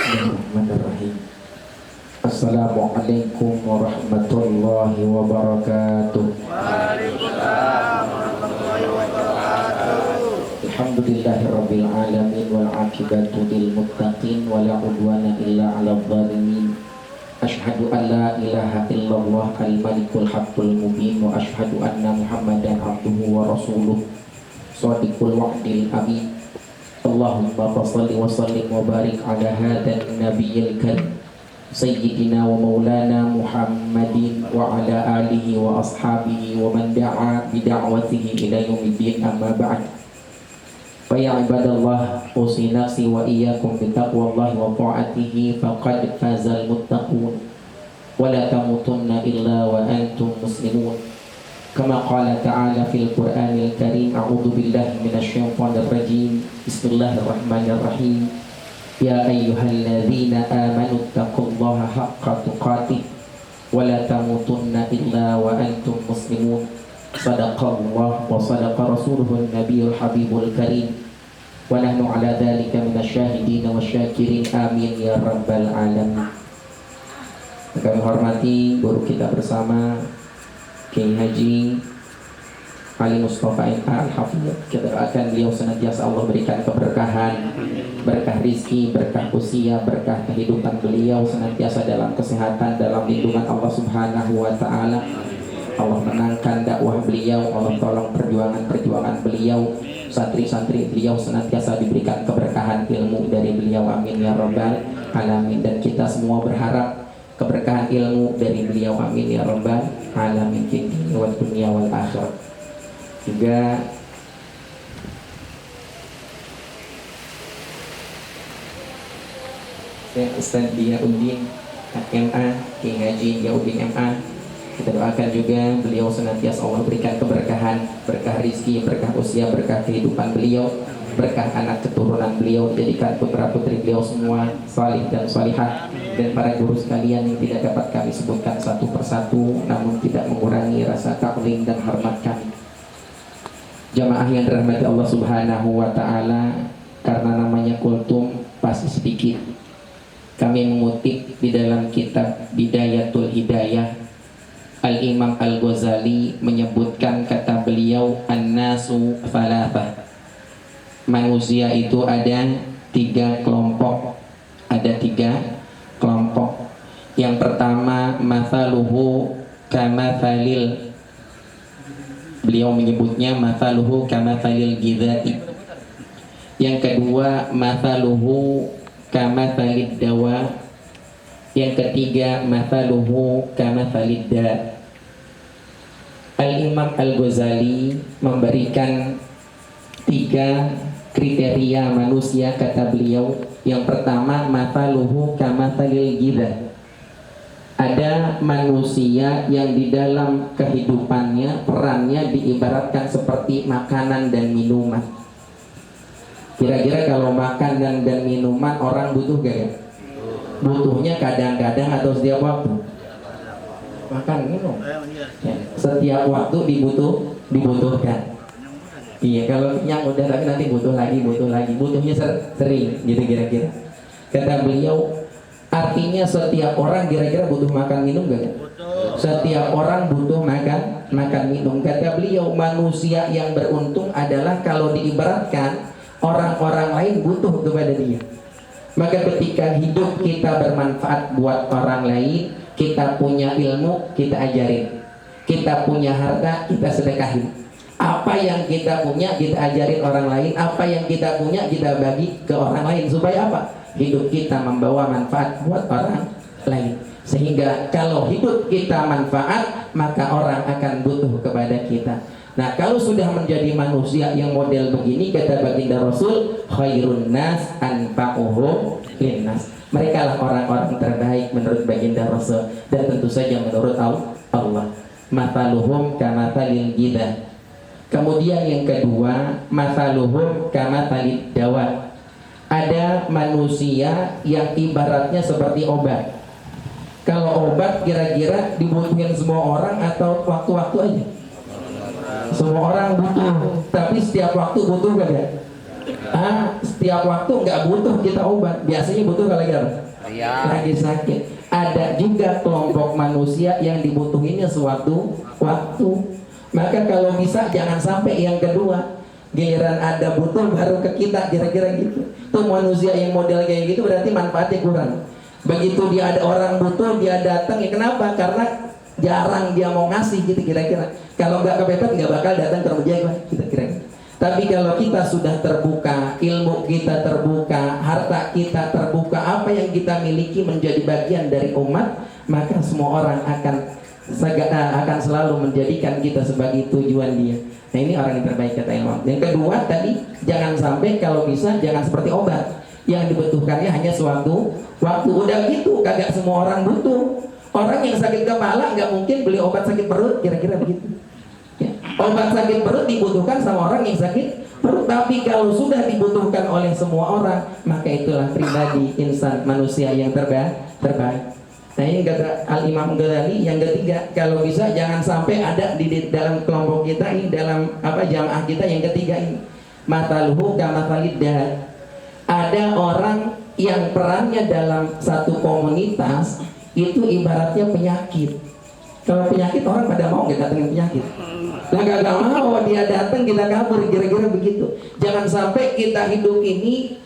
Bismillahirrahmanirrahim. Assalamualaikum warahmatullahi wabarakatuh. Waalaikumsalam warahmatullahi wabarakatuh. Alhamdulillahirabbil alamin wal aqibatu lil muttaqin wa la udwana illa 'alal zalimin. Asyhadu an la ilaha illallah al-malikul haqqul mubin wa asyhadu anna Muhammadan abduhu wa rasuluh shadiqul wa'dil amin. Allahumma shalli wa sallim wa barik ala hadan nabiyil karim sayyidina wa maulana Muhammadin wa ala alihi wa ashabihi wa man da'a bida'watihi ila yaumiddin, amma ba'd. Fa ya ibadallah, usi nafsi wa iyyakum bitaqwallahi wa ta'atihi faqad fazal muttaqun wa la tamutunna illa wa antum muslimun. Kama qala ta'ala fil Qur'anil Karim, a'udzu billahi minasy syaithanir rajim. Bismillahirrahmanirrahim. Ya ayyuhalladzina amanu taqullaha haqqa tuqatih wa la tamutunna illa wa antum muslimun. Sadaqallah wa sadaqa rasuluhun nabiyul habibul karim. Wa nahnu ala dzalika minasyahidin wasyakirin, amin ya rabbal alamin. Kami hormati guru kita bersama Kiai Haji Ali Mustafa MA Al-Hafidh. Kita doakan beliau senantiasa Allah berikan keberkahan, berkah rizki, berkah usia, berkah kehidupan beliau senantiasa dalam kesehatan, dalam lindungan Allah Subhanahu wa ta'ala. Allah menangkan dakwah beliau, Allah tolong perjuangan beliau, santri-santri beliau senantiasa diberikan keberkahan ilmu dari beliau, amin ya rabbal alamin. Dan kita semua berharap keberkahan ilmu dari beliau, amin ya rabbal alamin, fi dunya wal akhirat. Juga Ustaz Diauddin MA, Kiai Haji Diauddin MA, kita doakan juga beliau senantiasa Allah berikan keberkahan, berkah rizki, berkah usia, berkah kehidupan beliau, berkah anak keturunan beliau, dijadikan putra putri beliau semua salih dan salihah. Dan para guru sekalian yang tidak dapat kami sebutkan satu persatu, namun tidak mengurangi rasa taklim dan hormat kami. Jamaah yang dirahmati Allah Subhanahu wa ta'ala, karena namanya kultum pasti sedikit. Kami mengutip di dalam kitab Bidayatul Hidayah, Al-Imam Al-Ghazali menyebutkan, kata beliau, an-nasu thalathah. Manusia itu ada tiga kelompok. Ada tiga kelompok. Yang pertama, mathaluhu kamathalil, beliau menyebutnya mathaluhu kamathalil gidhai. Yang kedua, mathaluhu kamathalid dawa. Yang ketiga, mathaluhu kamathalid da. Al-Imam Al-Ghazali memberikan tiga kriteria manusia, kata beliau. Yang pertama, mathaluhu kamathalil gidha. Ada manusia yang di dalam kehidupannya, perannya diibaratkan seperti makanan dan minuman. Kira-kira kalau makanan dan minuman orang butuh gak ya? Butuhnya kadang-kadang atau setiap waktu? Makan minum ya, setiap waktu dibutuhkan. Iya, kalau yang udah tapi nanti butuh lagi, butuhnya sering gitu kira-kira. Kata beliau, artinya setiap orang kira-kira butuh makan minum gak? Setiap orang butuh makan minum. Kata beliau, manusia yang beruntung adalah kalau diibaratkan orang-orang lain butuh kepada dia. Maka ketika hidup kita bermanfaat buat orang lain, kita punya ilmu, kita ajarin. Kita punya harta, kita sedekahin. Apa yang kita punya, kita ajarin orang lain. Apa yang kita punya, kita bagi ke orang lain. Supaya apa? Hidup kita membawa manfaat buat orang lain. Sehingga kalau hidup kita manfaat, maka orang akan butuh kepada kita. Nah, kalau sudah menjadi manusia yang model begini, kata baginda Rasul, khairun nas anfa'uhum linnas. Mereka lah orang-orang terbaik menurut baginda Rasul, dan tentu saja menurut Allah. Mathaluhum kamathalil gidha. Kemudian yang kedua, mathaluhum kamathalid dawa. Ada manusia yang ibaratnya seperti obat. Kalau obat kira-kira dibutuhin semua orang atau waktu-waktu aja? Semua orang butuh, tapi setiap waktu butuh gak ya? Setiap waktu nggak butuh kita obat, biasanya butuh kalau lagi sakit. Ada juga kelompok manusia yang dibutuhinnya suatu waktu. Maka kalau bisa jangan sampai yang kedua, giliran ada butuh baru ke kita, kira-kira gitu. Tuh manusia yang model kayak gitu berarti manfaatnya kurang. Begitu dia ada orang butuh, dia datang, ya kenapa? Karena jarang dia mau ngasih gitu kira-kira. Kalau nggak kepepet nggak bakal datang ke rumah jaga kita kira-kira. Tapi kalau kita sudah terbuka, ilmu kita terbuka, harta kita terbuka, apa yang kita miliki menjadi bagian dari umat, maka semua orang akan selalu menjadikan kita sebagai tujuan dia. Nah ini orang yang terbaik kata Imam. Yang kedua tadi, jangan sampai kalau bisa jangan seperti obat yang dibutuhkannya hanya suatu waktu. Udah gitu kagak semua orang butuh. Orang yang sakit kepala nggak mungkin beli obat sakit perut, kira-kira begitu. Ya. Obat sakit perut dibutuhkan sama orang yang sakit perut, tapi kalau sudah dibutuhkan oleh semua orang, maka itulah pribadi insan manusia yang terbaik. Nah ini kata Al-Imam Ghazali. Yang ketiga, kalau bisa jangan sampai ada di dalam kelompok kita ini, dalam jamaah kita yang ketiga ini, mataluhu kamatalid dahat. Ada orang yang perannya dalam satu komunitas itu ibaratnya penyakit. Kalau penyakit orang pada mau nggak datengin penyakit? Nah gak mau dia datang kita kabur, kira-kira begitu. Jangan sampai kita hidup ini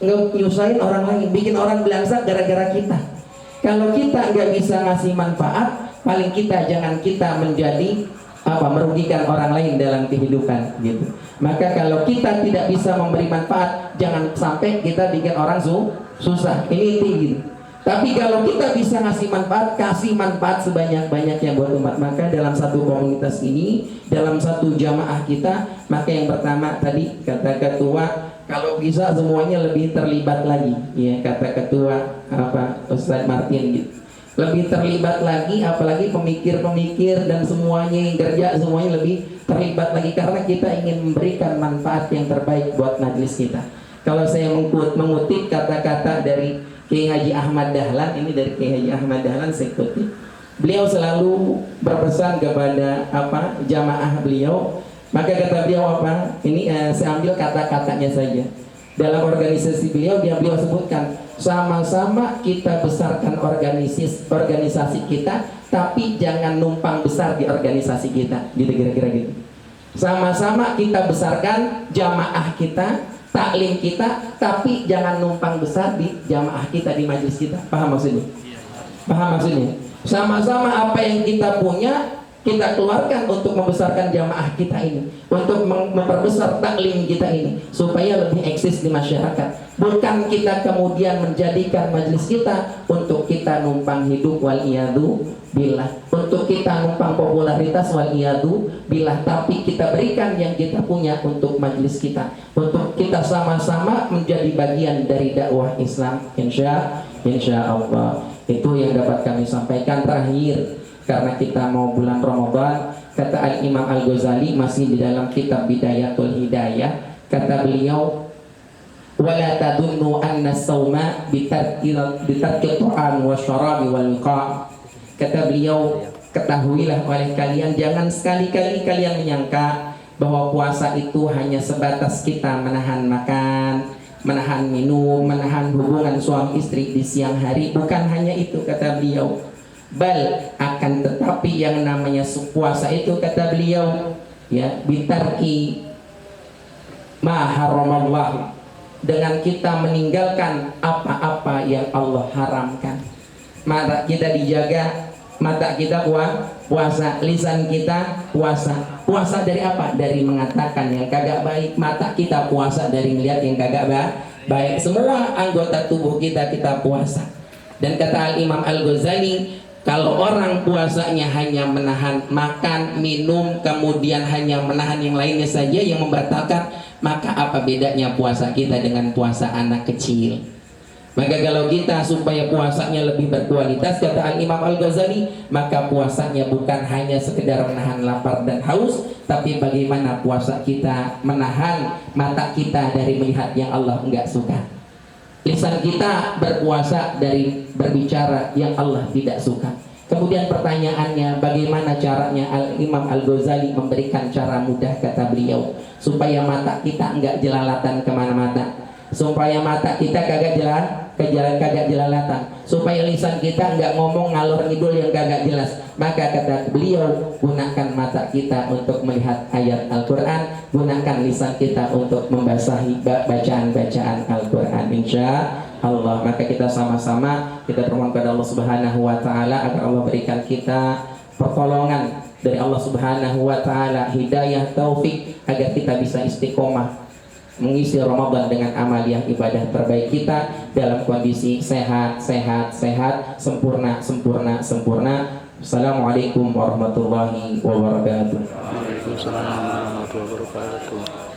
nyusahin orang lain, bikin orang belangsak gara-gara kita. Kalau kita nggak bisa ngasih manfaat, paling jangan kita menjadi merugikan orang lain dalam kehidupan gitu. Maka kalau kita tidak bisa memberi manfaat, jangan sampai kita bikin orang susah. Ini tinggi. Tapi kalau kita bisa ngasih manfaat, kasih manfaat sebanyak-banyaknya buat umat. Maka dalam satu komunitas ini, dalam satu jamaah kita, maka yang pertama tadi kata ketua, kalau bisa semuanya lebih terlibat lagi, ya kata ketua Ustadz Martin gitu. Lebih terlibat lagi, apalagi pemikir-pemikir dan semuanya yang kerja semuanya lebih terlibat lagi, karena kita ingin memberikan manfaat yang terbaik buat majelis kita. Kalau saya mengutip kata-kata dari Kiai Haji Ahmad Dahlan, ini dari Kiai Haji Ahmad Dahlan saya kutip. Beliau selalu berpesan kepada jamaah beliau. Maka kata beliau Ini saya ambil kata-katanya saja. Dalam organisasi beliau sebutkan, sama-sama kita besarkan organisasi kita, tapi jangan numpang besar di organisasi kita. Gitu kira-kira gitu. Sama-sama kita besarkan jamaah kita, taklim kita, tapi jangan numpang besar di jamaah kita, di majelis kita. Paham maksudnya? Paham maksudnya? Sama-sama apa yang kita punya kita keluarkan untuk membesarkan jamaah kita ini, untuk memperbesar taklim kita ini supaya lebih eksis di masyarakat. Bukan kita kemudian menjadikan majelis kita untuk kita numpang hidup waliyadu billah, untuk kita numpang popularitas waliyadu billah, tapi kita berikan yang kita punya untuk majelis kita, untuk kita sama-sama menjadi bagian dari dakwah Islam. Insya Allah. Itu yang dapat kami sampaikan. Terakhir, karena kita mau bulan Ramadan, kata Al-Imam Al-Ghazali masih di dalam kitab Bidayatul Hidayah, kata beliau, wala tadunnu anna as-sawma bitarkil ta'am wa syarabi wal liqa'. Kata beliau, ketahuilah oleh kalian, jangan sekali-kali kalian menyangka bahwa puasa itu hanya sebatas kita menahan makan, menahan minum, menahan hubungan suami istri di siang hari. Bukan hanya itu, kata beliau. Bal, akan tetapi yang namanya puasa itu, kata beliau, ya, bitarki ma haramallah, dengan kita meninggalkan apa-apa yang Allah haramkan. Mata kita dijaga, mata kita puasa, lisan kita puasa. Puasa dari apa? Dari mengatakan yang kagak baik. Mata kita puasa dari melihat yang kagak baik. Semua anggota tubuh kita puasa. Dan kata Al-Imam Al-Ghazali, kalau orang puasanya hanya menahan makan, minum, kemudian hanya menahan yang lainnya saja yang membatalkan, maka apa bedanya puasa kita dengan puasa anak kecil? Maka kalau kita supaya puasanya lebih berkualitas, kata Al-Imam Al-Ghazali, maka puasanya bukan hanya sekedar menahan lapar dan haus, tapi bagaimana puasa kita menahan mata kita dari melihat yang Allah enggak suka. Lisan kita berpuasa dari berbicara yang Allah tidak suka. Kemudian pertanyaannya, bagaimana caranya Imam Al-Ghazali memberikan cara mudah, kata beliau, supaya mata kita enggak jelalatan kemana-mana, supaya mata kita kagak jelalatan, supaya lisan kita enggak ngomong ngalor ngidul yang kagak jelas. Maka kata beliau, gunakan mata kita untuk melihat ayat Al-Quran, gunakan lisan kita untuk membasahi bacaan-bacaan Al-Quran, insya Allah. Maka kita sama-sama kita bermohon kepada Allah Subhanahu wa taala agar Allah berikan kita pertolongan dari Allah Subhanahu wa taala, hidayah, taufik, agar kita bisa istiqomah mengisi Ramadan dengan amaliyah ibadah terbaik kita dalam kondisi sehat, sempurna. Assalamualaikum warahmatullahi wabarakatuh. Waalaikumsalam warahmatullahi wabarakatuh.